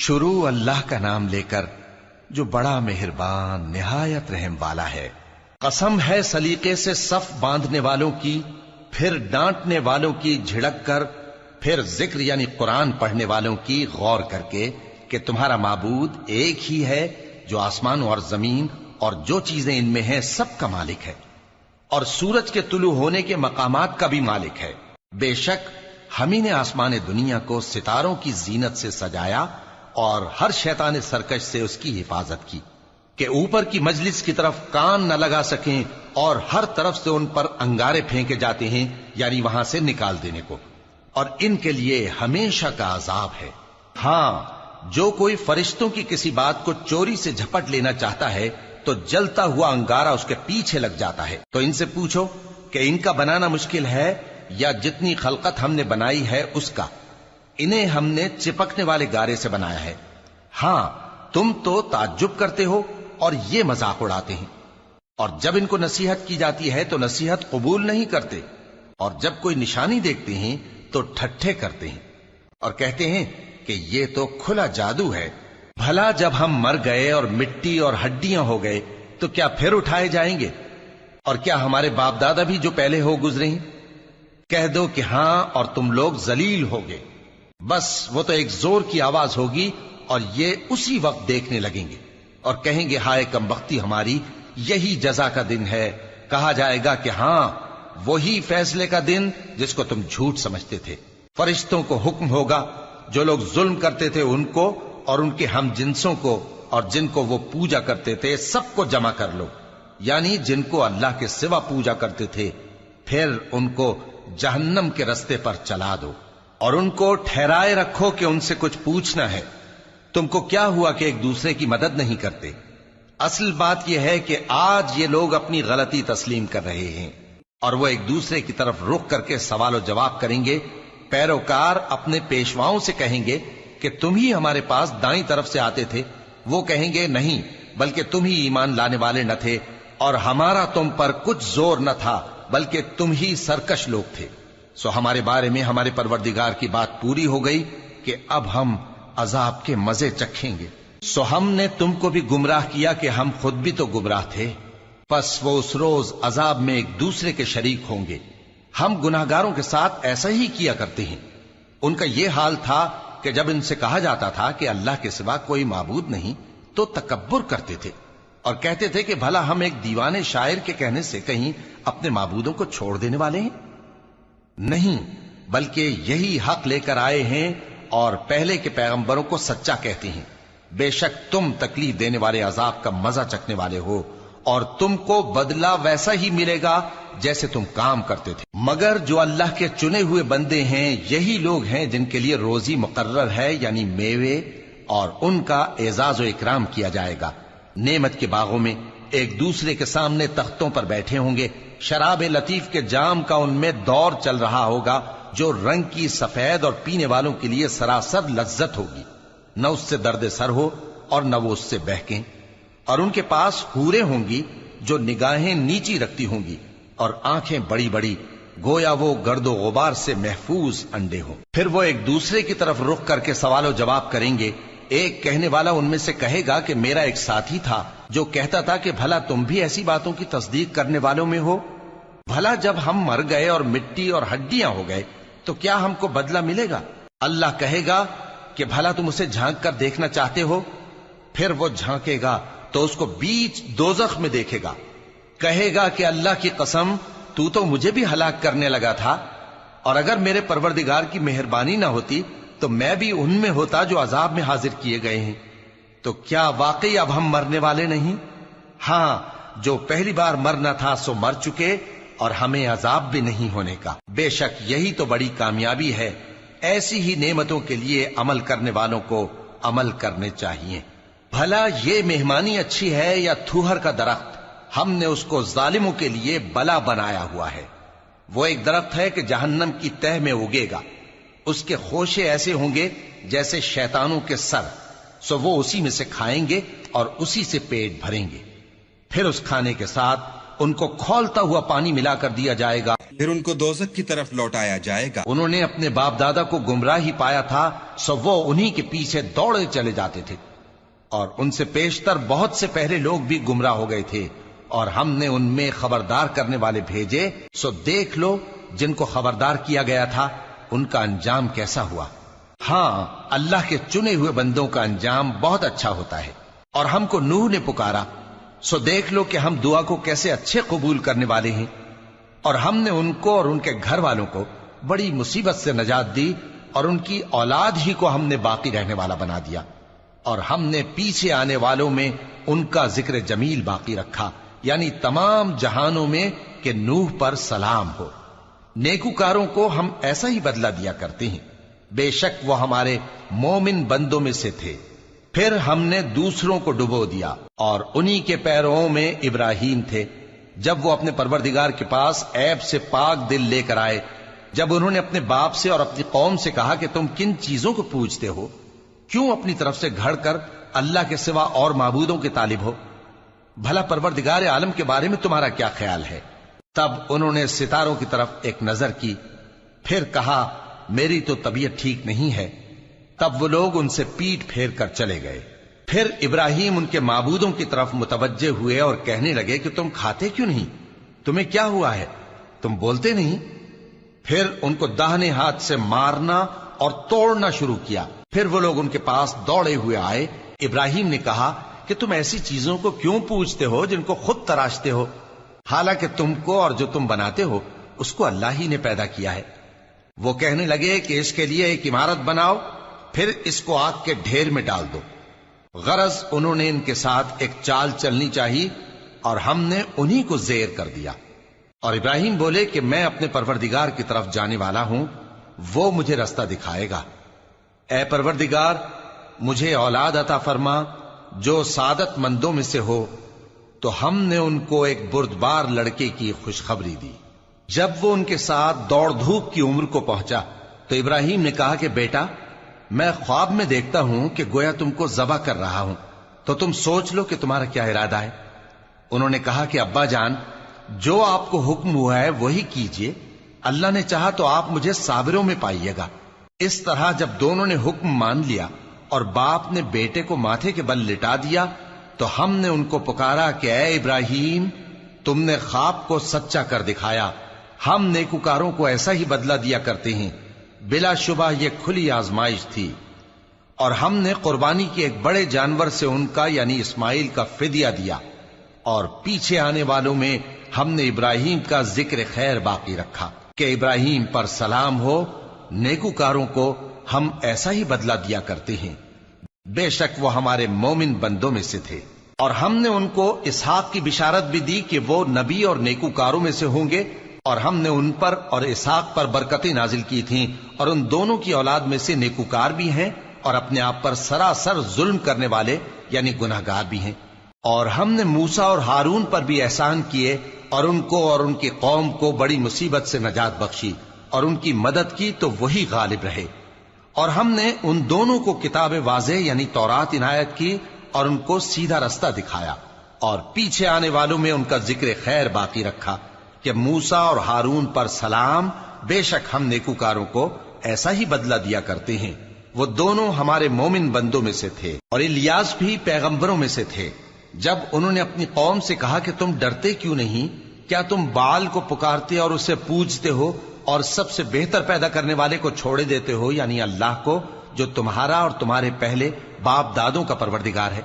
شروع اللہ کا نام لے کر جو بڑا مہربان نہایت رحم والا ہے۔ قسم ہے سلیقے سے صف باندھنے والوں کی، پھر ڈانٹنے والوں کی جھڑک کر، پھر ذکر یعنی قرآن پڑھنے والوں کی غور کر کے کہ تمہارا معبود ایک ہی ہے جو آسمان اور زمین اور جو چیزیں ان میں ہیں سب کا مالک ہے، اور سورج کے طلوع ہونے کے مقامات کا بھی مالک ہے۔ بے شک ہم ہی نے آسمان دنیا کو ستاروں کی زینت سے سجایا اور ہر شیطان سرکش سے اس کی حفاظت کی کہ اوپر کی مجلس کی طرف کان نہ لگا سکیں، اور ہر طرف سے ان پر انگارے پھینکے جاتے ہیں یعنی وہاں سے نکال دینے کو، اور ان کے لیے ہمیشہ کا عذاب ہے۔ ہاں، جو کوئی فرشتوں کی کسی بات کو چوری سے جھپٹ لینا چاہتا ہے تو جلتا ہوا انگارہ اس کے پیچھے لگ جاتا ہے۔ تو ان سے پوچھو کہ ان کا بنانا مشکل ہے یا جتنی خلقت ہم نے بنائی ہے اس کا؟ انہیں ہم نے چپکنے والے گارے سے بنایا ہے۔ ہاں، تم تو تعجب کرتے ہو اور یہ مذاق اڑاتے ہیں، اور جب ان کو نصیحت کی جاتی ہے تو نصیحت قبول نہیں کرتے، اور جب کوئی نشانی دیکھتے ہیں تو ٹھٹھے کرتے ہیں اور کہتے ہیں کہ یہ تو کھلا جادو ہے۔ بھلا جب ہم مر گئے اور مٹی اور ہڈیاں ہو گئے تو کیا پھر اٹھائے جائیں گے؟ اور کیا ہمارے باپ دادا بھی جو پہلے ہو گزرے ہیں؟ کہہ دو کہ ہاں، اور تم لوگ ذلیل ہوگے۔ بس وہ تو ایک زور کی آواز ہوگی اور یہ اسی وقت دیکھنے لگیں گے اور کہیں گے ہائے کمبختی ہماری، یہی جزا کا دن ہے۔ کہا جائے گا کہ ہاں، وہی فیصلے کا دن جس کو تم جھوٹ سمجھتے تھے۔ فرشتوں کو حکم ہوگا جو لوگ ظلم کرتے تھے ان کو اور ان کے ہم جنسوں کو اور جن کو وہ پوجا کرتے تھے سب کو جمع کر لو، یعنی جن کو اللہ کے سوا پوجا کرتے تھے، پھر ان کو جہنم کے رستے پر چلا دو اور ان کو ٹھہرائے رکھو کہ ان سے کچھ پوچھنا ہے۔ تم کو کیا ہوا کہ ایک دوسرے کی مدد نہیں کرتے؟ اصل بات یہ ہے کہ آج یہ لوگ اپنی غلطی تسلیم کر رہے ہیں اور وہ ایک دوسرے کی طرف رخ کر کے سوال و جواب کریں گے۔ پیروکار اپنے پیشواؤں سے کہیں گے کہ تم ہی ہمارے پاس دائیں طرف سے آتے تھے۔ وہ کہیں گے نہیں، بلکہ تم ہی ایمان لانے والے نہ تھے، اور ہمارا تم پر کچھ زور نہ تھا، بلکہ تم ہی سرکش لوگ تھے۔ سو ہمارے بارے میں ہمارے پروردگار کی بات پوری ہو گئی کہ اب ہم عذاب کے مزے چکھیں گے۔ سو ہم نے تم کو بھی گمراہ کیا کہ ہم خود بھی تو گمراہ تھے، پس وہ اس روز عذاب میں ایک دوسرے کے شریک ہوں گے۔ ہم گناہگاروں کے ساتھ ایسا ہی کیا کرتے ہیں۔ ان کا یہ حال تھا کہ جب ان سے کہا جاتا تھا کہ اللہ کے سوا کوئی معبود نہیں تو تکبر کرتے تھے اور کہتے تھے کہ بھلا ہم ایک دیوانے شاعر کے کہنے سے کہیں اپنے معبودوں کو چھوڑ دینے والے ہیں؟ نہیں، بلکہ یہی حق لے کر آئے ہیں اور پہلے کے پیغمبروں کو سچا کہتے ہیں۔ بے شک تم تکلیف دینے والے عذاب کا مزہ چکھنے والے ہو، اور تم کو بدلہ ویسا ہی ملے گا جیسے تم کام کرتے تھے۔ مگر جو اللہ کے چنے ہوئے بندے ہیں یہی لوگ ہیں جن کے لیے روزی مقرر ہے، یعنی میوے، اور ان کا اعزاز و اکرام کیا جائے گا۔ نعمت کے باغوں میں ایک دوسرے کے سامنے تختوں پر بیٹھے ہوں گے، شراب لطیف کے جام کا ان میں دور چل رہا ہوگا جو رنگ کی سفید اور پینے والوں کے لیے سراسر لذت ہوگی، نہ اس سے درد سر ہو اور نہ وہ اس سے بہکیں۔ اور ان کے پاس حوریں ہوں گی جو نگاہیں نیچی رکھتی ہوں گی اور آنکھیں بڑی بڑی، گویا وہ گرد و غبار سے محفوظ انڈے ہوں۔ پھر وہ ایک دوسرے کی طرف رخ کر کے سوال و جواب کریں گے۔ ایک کہنے والا ان میں سے کہے گا کہ میرا ایک ساتھی تھا جو کہتا تھا کہ بھلا تم بھی ایسی باتوں کی تصدیق کرنے والوں میں ہو؟ بھلا جب ہم مر گئے اور مٹی اور ہڈیاں ہو گئے تو کیا ہم کو بدلہ ملے گا؟ اللہ کہے گا کہ بھلا تم اسے جھانک کر دیکھنا چاہتے ہو؟ پھر وہ جھانکے گا تو اس کو بیچ دوزخ میں دیکھے گا، کہے گا کہ اللہ کی قسم تو مجھے بھی ہلاک کرنے لگا تھا، اور اگر میرے پروردگار کی مہربانی نہ ہوتی تو میں بھی ان میں ہوتا جو عذاب میں حاضر کیے گئے ہیں۔ تو کیا واقعی اب ہم مرنے والے نہیں؟ ہاں، جو پہلی بار مرنا تھا سو مر چکے، اور ہمیں عذاب بھی نہیں ہونے کا۔ بے شک یہی تو بڑی کامیابی ہے۔ ایسی ہی نعمتوں کے لیے عمل کرنے والوں کو عمل کرنے چاہیے۔ بھلا یہ مہمانی اچھی ہے یا تھوہر کا درخت؟ ہم نے اس کو ظالموں کے لیے بلا بنایا ہوا ہے۔ وہ ایک درخت ہے کہ جہنم کی تہ میں اگے گا، اس کے خوشے ایسے ہوں گے جیسے شیطانوں کے سر، سو وہ اسی میں سے کھائیں گے اور اسی سے پیٹ بھریں گے۔ پھر اس کھانے کے ساتھ ان کو کھولتا ہوا پانی ملا کر دیا جائے گا، پھر ان کو دوزخ کی طرف لوٹایا جائے گا۔ انہوں نے اپنے باپ دادا کو گمراہ ہی پایا تھا، سو وہ انہی کے پیچھے دوڑے چلے جاتے تھے، اور ان سے پیشتر بہت سے پہلے لوگ بھی گمراہ ہو گئے تھے، اور ہم نے ان میں خبردار کرنے والے بھیجے، سو دیکھ لو جن کو خبردار کیا گیا تھا ان کا انجام کیسا ہوا۔ ہاں، اللہ کے چنے ہوئے بندوں کا انجام بہت اچھا ہوتا ہے۔ اور ہم کو نوح نے پکارا، سو دیکھ لو کہ ہم دعا کو کیسے اچھے قبول کرنے والے ہیں، اور ہم نے ان کو اور ان کے گھر والوں کو بڑی مصیبت سے نجات دی، اور ان کی اولاد ہی کو ہم نے باقی رہنے والا بنا دیا، اور ہم نے پیچھے آنے والوں میں ان کا ذکر جمیل باقی رکھا، یعنی تمام جہانوں میں کہ نوح پر سلام ہو۔ نیکوکاروں کو ہم ایسا ہی بدلہ دیا کرتے ہیں، بے شک وہ ہمارے مومن بندوں میں سے تھے۔ پھر ہم نے دوسروں کو ڈبو دیا، اور انہی کے پیروں میں ابراہیم تھے، جب وہ اپنے پروردگار کے پاس عیب سے پاک دل لے کر آئے، جب انہوں نے اپنے باپ سے اور اپنی قوم سے کہا کہ تم کن چیزوں کو پوجتے ہو، کیوں اپنی طرف سے گھڑ کر اللہ کے سوا اور معبودوں کے طالب ہو؟ بھلا پروردگار عالم کے بارے میں تمہارا کیا خیال ہے؟ تب انہوں نے ستاروں کی طرف ایک نظر کی، پھر کہا میری تو طبیعت ٹھیک نہیں ہے۔ تب وہ لوگ ان سے پیٹ پھیر کر چلے گئے۔ پھر ابراہیم ان کے معبودوں کی طرف متوجہ ہوئے اور کہنے لگے کہ تم کھاتے کیوں نہیں؟ تمہیں کیا ہوا ہے؟ تم بولتے نہیں؟ پھر ان کو داہنے ہاتھ سے مارنا اور توڑنا شروع کیا۔ پھر وہ لوگ ان کے پاس دوڑے ہوئے آئے۔ ابراہیم نے کہا کہ تم ایسی چیزوں کو کیوں پوجتے ہو جن کو خود تراشتے ہو، حالانکہ تم کو اور جو تم بناتے ہو اس کو اللہ ہی نے پیدا کیا ہے۔ وہ کہنے لگے کہ اس کے لیے ایک عمارت بناؤ، پھر اس کو آگ کے ڈھیر میں ڈال دو۔ غرض انہوں نے ان کے ساتھ ایک چال چلنی چاہی، اور ہم نے انہی کو زیر کر دیا۔ اور ابراہیم بولے کہ میں اپنے پروردگار کی طرف جانے والا ہوں، وہ مجھے رستہ دکھائے گا۔ اے پروردگار، مجھے اولاد عطا فرما جو سعادت مندوں میں سے ہو۔ تو ہم نے ان کو ایک بردبار لڑکے کی خوشخبری دی۔ جب وہ ان کے ساتھ دوڑ دھوپ کی عمر کو پہنچا تو ابراہیم نے کہا کہ بیٹا، میں خواب میں دیکھتا ہوں کہ گویا تم کو ذبح کر رہا ہوں، تو تم سوچ لو کہ تمہارا کیا ارادہ ہے۔ انہوں نے کہا کہ ابا جان، جو آپ کو حکم ہوا ہے وہی کیجئے، اللہ نے چاہا تو آپ مجھے صابروں میں پائیے گا۔ اس طرح جب دونوں نے حکم مان لیا اور باپ نے بیٹے کو ماتھے کے بل لٹا دیا، تو ہم نے ان کو پکارا کہ اے ابراہیم، تم نے خواب کو سچا کر دکھایا، ہم نیکوکاروں کو ایسا ہی بدلہ دیا کرتے ہیں۔ بلا شبہ یہ کھلی آزمائش تھی، اور ہم نے قربانی کی ایک بڑے جانور سے ان کا یعنی اسماعیل کا فدیہ دیا، اور پیچھے آنے والوں میں ہم نے ابراہیم کا ذکر خیر باقی رکھا کہ ابراہیم پر سلام ہو۔ نیکوکاروں کو ہم ایسا ہی بدلہ دیا کرتے ہیں، بے شک وہ ہمارے مومن بندوں میں سے تھے۔ اور ہم نے ان کو اسحاق کی بشارت بھی دی کہ وہ نبی اور نیکوکاروں میں سے ہوں گے، اور ہم نے ان پر اور اسحاق پر برکتیں نازل کی تھیں، اور ان دونوں کی اولاد میں سے نیکوکار بھی ہیں اور اپنے آپ پر سراسر ظلم کرنے والے یعنی گناہگار بھی ہیں۔ اور ہم نے موسیٰ اور ہارون پر بھی احسان کیے، اور ان کو اور ان کی قوم کو بڑی مصیبت سے نجات بخشی، اور ان کی مدد کی تو وہی غالب رہے۔ اور ہم نے ان دونوں کو کتاب واضح یعنی تورات عنایت کی، اور ان کو سیدھا رستہ دکھایا، اور پیچھے آنے والوں میں ان کا ذکر خیر باقی رکھا کہ موسیٰ اور ہارون پر سلام، بے شک ہم نیکوکاروں کو ایسا ہی بدلہ دیا کرتے ہیں۔ وہ دونوں ہمارے مومن بندوں میں سے تھے، اور الیاس بھی پیغمبروں میں سے تھے۔ جب انہوں نے اپنی قوم سے کہا کہ تم ڈرتے کیوں نہیں؟ کیا تم بال کو پکارتے اور اسے پوجتے ہو، اور سب سے بہتر پیدا کرنے والے کو چھوڑے دیتے ہو یعنی اللہ کو، جو تمہارا اور تمہارے پہلے باپ دادوں کا پروردگار ہے؟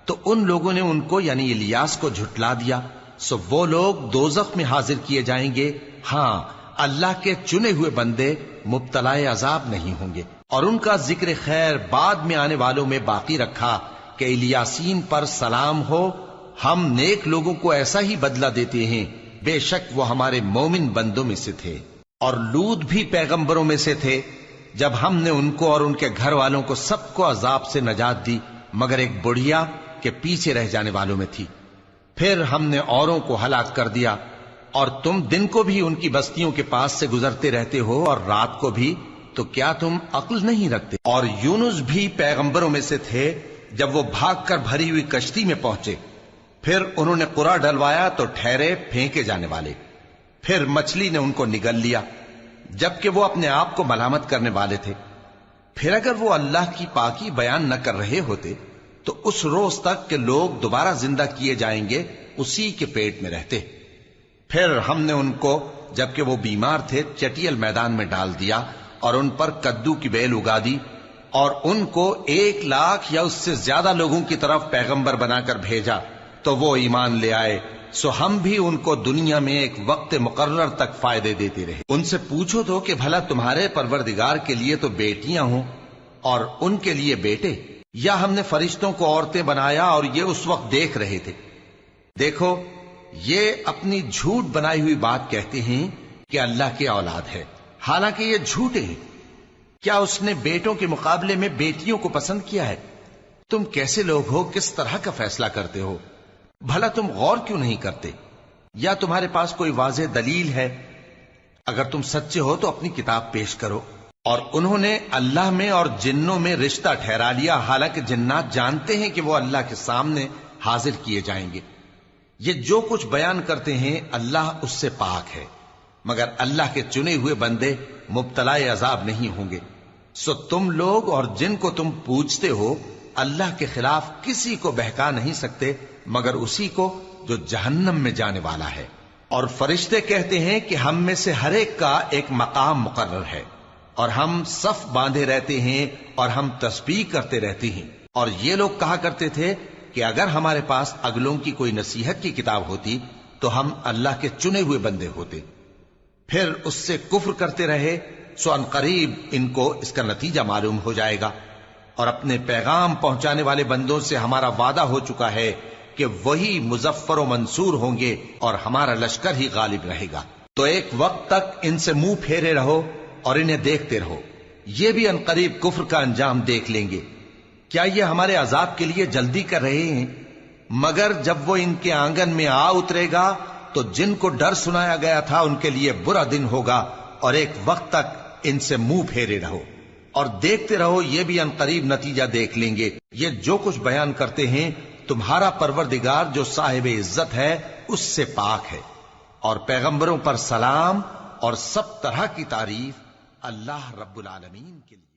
تو ان لوگوں نے ان کو یعنی الیاس کو جھٹلا دیا، سو وہ لوگ دوزخ میں حاضر کیے جائیں گے۔ ہاں، اللہ کے چنے ہوئے بندے مبتلا عذاب نہیں ہوں گے۔ اور ان کا ذکر خیر بعد میں آنے والوں میں باقی رکھا کہ الیاسین پر سلام ہو، ہم نیک لوگوں کو ایسا ہی بدلہ دیتے ہیں، بے شک وہ ہمارے مومن بندوں میں سے تھے۔ اور لوط بھی پیغمبروں میں سے تھے، جب ہم نے ان کو اور ان کے گھر والوں کو سب کو عذاب سے نجات دی مگر ایک بڑھیا کہ پیچھے رہ جانے والوں میں تھی۔ پھر ہم نے اوروں کو ہلاک کر دیا، اور تم دن کو بھی ان کی بستیوں کے پاس سے گزرتے رہتے ہو اور رات کو بھی، تو کیا تم عقل نہیں رکھتے؟ اور یونس بھی پیغمبروں میں سے تھے، جب وہ بھاگ کر بھری ہوئی کشتی میں پہنچے، پھر انہوں نے قرا ڈلوایا تو ٹھہرے پھینکے جانے والے. پھر مچھلی نے ان کو نگل لیا جبکہ وہ اپنے آپ کو ملامت کرنے والے تھے. پھر اگر وہ اللہ کی پاکی بیان نہ کر رہے ہوتے تو اس روز تک کہ لوگ دوبارہ زندہ کیے جائیں گے اسی کے پیٹ میں رہتے. پھر ہم نے ان کو جبکہ وہ بیمار تھے چٹیل میدان میں ڈال دیا اور ان پر کدو کی بیل اگا دی اور ان کو 1,00,000 یا اس سے زیادہ لوگوں کی طرف پیغمبر بنا کر بھیجا تو وہ ایمان لے آئے. سو ہم بھی ان کو دنیا میں ایک وقت مقرر تک فائدے دیتے رہے. ان سے پوچھو تو کہ بھلا تمہارے پروردگار کے لیے تو بیٹیاں ہوں اور ان کے لیے بیٹے، یا ہم نے فرشتوں کو عورتیں بنایا اور یہ اس وقت دیکھ رہے تھے؟ دیکھو یہ اپنی جھوٹ بنائی ہوئی بات کہتے ہیں کہ اللہ کی اولاد ہے، حالانکہ یہ جھوٹے ہیں. کیا اس نے بیٹوں کے مقابلے میں بیٹیوں کو پسند کیا ہے؟ تم کیسے لوگ ہو، کس طرح کا فیصلہ کرتے ہو؟ بھلا تم غور کیوں نہیں کرتے؟ یا تمہارے پاس کوئی واضح دلیل ہے؟ اگر تم سچے ہو تو اپنی کتاب پیش کرو. اور انہوں نے اللہ میں اور جنوں میں رشتہ ٹھہرا لیا، حالانکہ جنات جانتے ہیں کہ وہ اللہ کے سامنے حاضر کیے جائیں گے. یہ جو کچھ بیان کرتے ہیں اللہ اس سے پاک ہے، مگر اللہ کے چنے ہوئے بندے مبتلا عذاب نہیں ہوں گے. سو تم لوگ اور جن کو تم پوجتے ہو اللہ کے خلاف کسی کو بہکا نہیں سکتے مگر اسی کو جو جہنم میں جانے والا ہے. اور فرشتے کہتے ہیں کہ ہم میں سے ہر ایک کا ایک مقام مقرر ہے اور ہم صف باندھے رہتے ہیں اور ہم تسبیح کرتے رہتے ہیں. اور یہ لوگ کہا کرتے تھے کہ اگر ہمارے پاس اگلوں کی کوئی نصیحت کی کتاب ہوتی تو ہم اللہ کے چنے ہوئے بندے ہوتے. پھر اس سے کفر کرتے رہے، سو ان قریب ان کو اس کا نتیجہ معلوم ہو جائے گا. اور اپنے پیغام پہنچانے والے بندوں سے ہمارا وعدہ ہو چکا ہے کہ وہی مظفر و منصور ہوں گے اور ہمارا لشکر ہی غالب رہے گا. تو ایک وقت تک ان سے منہ پھیرے رہو اور انہیں دیکھتے رہو، یہ بھی ان قریب کفر کا انجام دیکھ لیں گے. کیا یہ ہمارے عذاب کے لیے جلدی کر رہے ہیں؟ مگر جب وہ ان کے آنگن میں آ اترے گا تو جن کو ڈر سنایا گیا تھا ان کے لیے برا دن ہوگا. اور ایک وقت تک ان سے منہ پھیرے رہو اور دیکھتے رہو، یہ بھی ان قریب نتیجہ دیکھ لیں گے. یہ جو کچھ بیان کرتے ہیں تمہارا پروردگار جو صاحب عزت ہے اس سے پاک ہے. اور پیغمبروں پر سلام اور سب طرح کی تعریف اللہ رب العالمین کے لیے.